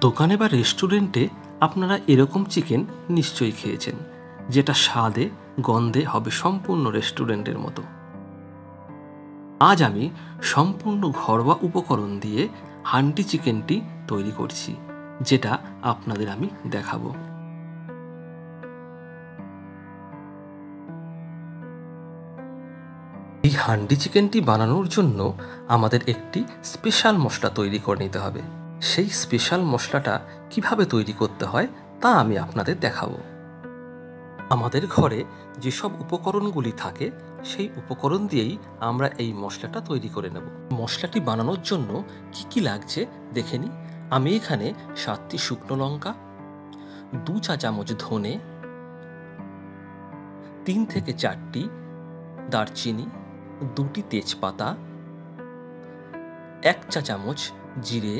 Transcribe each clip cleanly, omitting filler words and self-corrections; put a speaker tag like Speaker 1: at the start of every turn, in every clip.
Speaker 1: দোকানে বা রেস্টুরেন্টে আপনারা এরকম চিকেন নিশ্চয়ই খেয়েছেন, যেটা স্বাদে গন্ধে হবে সম্পূর্ণ রেস্টুরেন্টের মতো। আজ আমি সম্পূর্ণ ঘরোয়া উপকরণ দিয়ে হান্ডি চিকেনটি তৈরি করছি, যেটা আপনাদের আমি দেখাবো। এই হান্ডি চিকেনটি বানানোর জন্য আমাদের একটি স্পেশাল মশলা তৈরি করে নিতে হবে। সেই স্পেশাল মশলাটা কিভাবে তৈরি করতে হয় তা আমি আপনাদের দেখাবো। আমাদের ঘরে যেসব উপকরণগুলি থাকে সেই উপকরণ দিয়েই আমরা এই মশলাটা তৈরি করে নেব। মশলাটি বানানোর জন্য কি কি লাগছে দেখে নিই। আমি এখানে 7টি শুকনো লঙ্কা, 2 চা চামচ ধনে, 3 থেকে 4টি দারচিনি, 2টি তেজপাতা, 1 চা চামচ জিরে,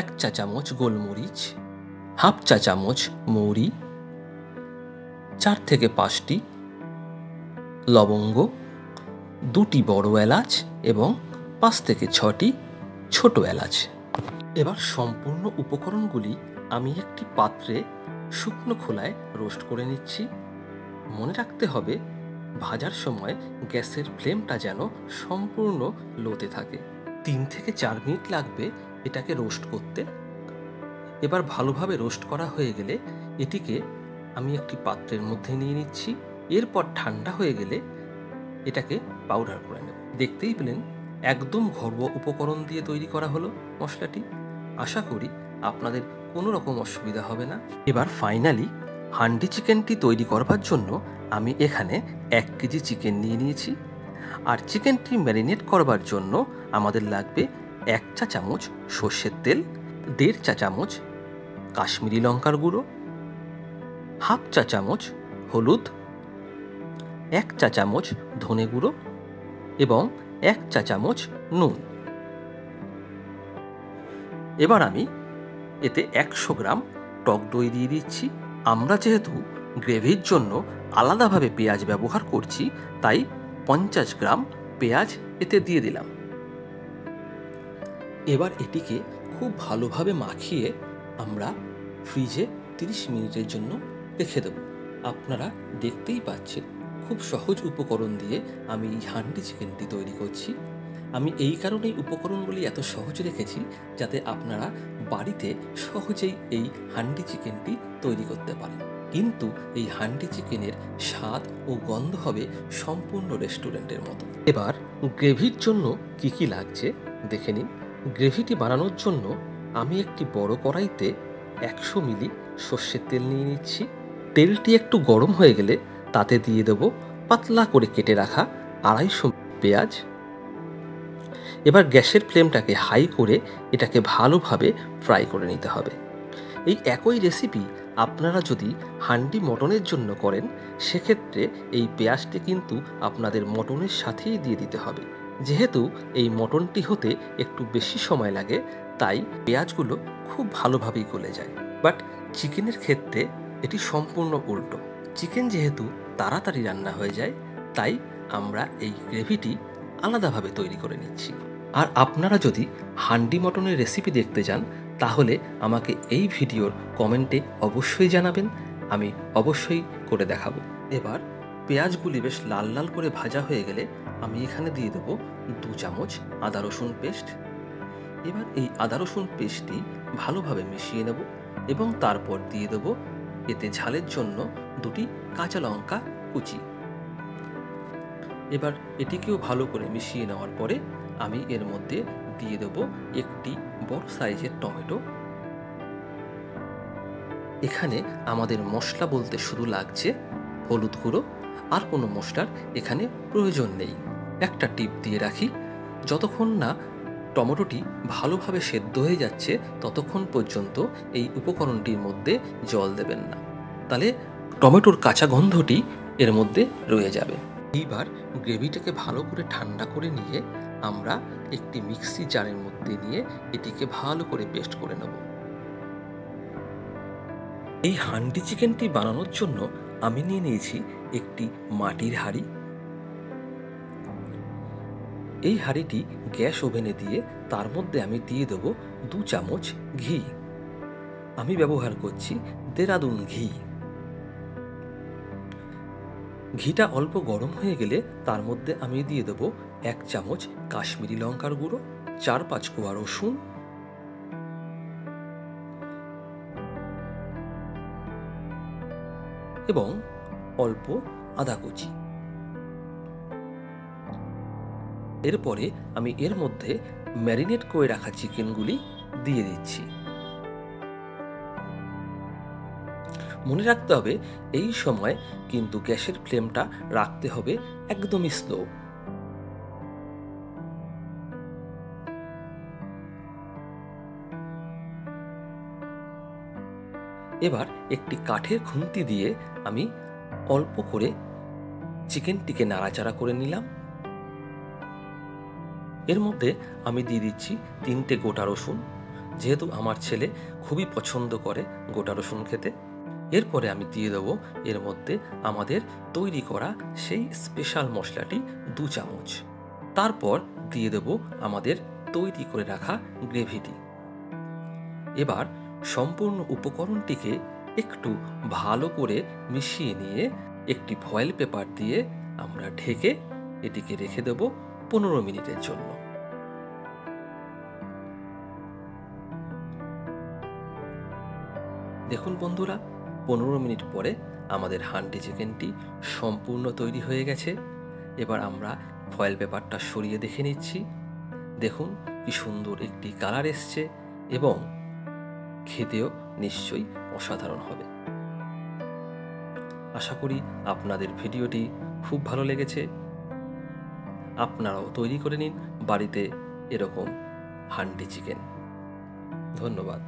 Speaker 1: 1 চা চামচ গোলমরিচ, হাফ চা চামচ মৌরি, 4 থেকে 5টি লবঙ্গ, 2টি বড় এলাচ এবং 5 থেকে 6টি ছোট এলাচ। এবার সম্পূর্ণ উপকরণগুলি আমি একটি পাত্রে শুকনো খোলায় রোস্ট করে নিচ্ছি। মনে রাখতে হবে ভাজার সময় গ্যাসের ফ্লেমটা যেন সম্পূর্ণ লোতে থাকে। 3 থেকে 4 মিনিট লাগবে এটাকে রোস্ট করতে। এবার ভালোভাবে রোস্ট করা হয়ে গেলে এটিকে আমি একটি পাত্রের মধ্যে নিয়ে নিচ্ছি। এরপর ঠান্ডা হয়ে গেলে এটাকে পাউডার করে নেব। দেখতেই পেলেন একদম ঘরোয়া উপকরণ দিয়ে তৈরি করা হলো মশলাটি। আশা করি আপনাদের কোনো রকম অসুবিধা হবে না। এবার ফাইনালি হান্ডি চিকেনটি তৈরি করবার জন্য আমি এখানে 1 কেজি চিকেন নিয়ে নিয়েছি। আর চিকেনটি ম্যারিনেট করবার জন্য আমাদের লাগবে 1 চা চামচ সর্ষের তেল, 1.5 চা চামচ কাশ্মীরি লঙ্কার গুঁড়ো, হাফ চা চামচ হলুদ, 1 চা চামচ ধনে গুঁড়ো এবং 1 চা চামচ নুন। এবার আমি এতে 100 গ্রাম টক দই দিয়ে দিচ্ছি। আমরা যেহেতু গ্রেভির জন্য আলাদাভাবে পেঁয়াজ ব্যবহার করছি, তাই 50 গ্রাম পেঁয়াজ এতে দিয়ে দিলাম। এবার এটিকে খুব ভালোভাবে মাখিয়ে আমরা ফ্রিজে 30 মিনিটের জন্য রেখে দেব। আপনারা দেখতেই পাচ্ছেন খুব সহজ উপকরণ দিয়ে আমি এই হান্ডি চিকেনটি তৈরি করছি। আমি এই কারণেই উপকরণগুলি এত সহজ রেখেছি যাতে আপনারা বাড়িতে সহজেই এই হান্ডি চিকেনটি তৈরি করতে পারেন। কিন্তু এই হান্ডি চিকেনের স্বাদ ও গন্ধ হবে সম্পূর্ণ রেস্টুরেন্টের মতো। এবার গ্রেভির জন্য কি কি লাগছে দেখে নিন। গ্রেভিটি বানানোর জন্য আমি একটি বড় কড়াইতে 100 মিলি সর্ষের তেল নিয়ে নিচ্ছি। তেলটি একটু গরম হয়ে গেলে তাতে দিয়ে দেব পাতলা করে কেটে রাখা 250 পেঁয়াজ। এবার গ্যাসের ফ্লেমটাকে হাই করে এটাকে ভালোভাবে ফ্রাই করে নিতে হবে। এই একই রেসিপি আপনারা যদি হান্ডি মটনের জন্য করেন, সেক্ষেত্রে এই পেঁয়াজটি কিন্তু আপনাদের মটনের সাথেই দিয়ে দিতে হবে। যেহেতু এই মটনটি হতে একটু বেশি সময় লাগে, তাই পেঁয়াজগুলো খুব ভালোভাবেই গলে যায়। বাট চিকেনের ক্ষেত্রে এটি সম্পূর্ণ উল্টো। চিকেন যেহেতু তাড়াতাড়ি রান্না হয়ে যায়, তাই আমরা এই গ্রেভিটি আলাদাভাবে তৈরি করে নিচ্ছি। আর আপনারা যদি হান্ডি মটনের রেসিপি দেখতে চান, তাহলে আমাকে এই ভিডিওর কমেন্টে অবশ্যই জানাবেন, আমি অবশ্যই করে দেখাবো। এবার পেঁয়াজগুলি বেশ লাল লাল করে ভাজা হয়ে গেলে আমি এখানে দিয়ে দেবো 2 চামচ আদা রসুন পেস্ট। এবার এই আদা রসুন পেস্টটি ভালোভাবে মিশিয়ে নেব এবং তারপর দিয়ে দেবো এতে ঝালের জন্য 2টি কাঁচা লঙ্কা কুচি। এবার এটিকেও ভালো করে মিশিয়ে নেওয়ার পরে আমি এর মধ্যে দিয়ে দেব একটি বড় সাইজের টমেটো। এখানে আমাদের মশলা বলতে শুধু লাগছে হলুদ গুঁড়ো, আর কোনো মশলার এখানে প্রয়োজন নেই। একটা টিপ দিয়ে রাখি, যতক্ষণ না টমেটোটি ভালোভাবে সেদ্ধ হয়ে যাচ্ছে ততক্ষণ পর্যন্ত এই উপকরণটির মধ্যে জল দেবেন না, তাহলে টমেটোর কাঁচা গন্ধটি এর মধ্যে রয়ে যাবে। এইবার গ্রেভিটাকে ভালো করে ঠান্ডা করে নিয়ে আমরা একটি মিক্সি জারের মধ্যে নিয়ে এটিকে ভালো করে পেস্ট করে নেব। এই হান্ডি চিকেনটি বানানোর জন্য আমি নিয়ে নিয়েছি একটি মাটির হাঁড়ি। এই হাঁড়িটি গ্যাস ওভেনে দিয়ে তার মধ্যে আমি দিয়ে দেব 2 চামচ ঘি। আমি ব্যবহার করছি দেরাদুন ঘি। ঘিটা অল্প গরম হয়ে গেলে তার মধ্যে আমি দিয়ে দেবো 1 চামচ কাশ্মীরি লঙ্কার গুঁড়ো, 4-5 কোয়া রসুন, এবং অল্প আদা কুচি। এরপরে আমি এর মধ্যে ম্যারিনেট করে রাখা চিকেনগুলি দিয়ে দিচ্ছি। মনে রাখতে হবে এই সময় কিন্তু গ্যাসের ফ্লেমটা রাখতে হবে একদমই স্লো। এবার একটি কাঠের খুন্তি দিয়ে আমি অল্প করে চিকেনটিকে নাড়াচাড়া করে নিলাম। এর মধ্যে আমি দিয়ে দিচ্ছি 3টে গোটা রসুন, যেহেতু আমার ছেলে খুবই পছন্দ করে গোটা রসুন খেতে। এরপরে আমি দিয়ে দেবো এর মধ্যে আমাদের তৈরি করা সেই স্পেশাল মশলাটি 2 চামচ। তারপর দিয়ে দেবো আমাদের তৈরি করে রাখা গ্রেভিটি। এবার সম্পূর্ণ উপকরণটিকে একটু ভালো করে মিশিয়ে নিয়ে একটি ফয়েল পেপার দিয়ে আমরা ঢেকে এটিকে রেখে দেব 15 মিনিটের জন্য। দেখুন বন্ধুরা, 15 মিনিট পরে আমাদের হান্ডি চিকেনটি সম্পূর্ণ তৈরি হয়ে গেছে। এবার আমরা ফয়েল পেপারটা সরিয়ে দেখে নিচ্ছি। দেখুন কি সুন্দর একটি কালার এসছে এবং খেতেও নিশ্চয়ই অসাধারণ হবে। আশা করি আপনাদের ভিডিওটি খুব ভালো লেগেছে। আপনারাও তৈরি করে নিন বাড়িতে এরকম হান্ডি চিকেন। ধন্যবাদ।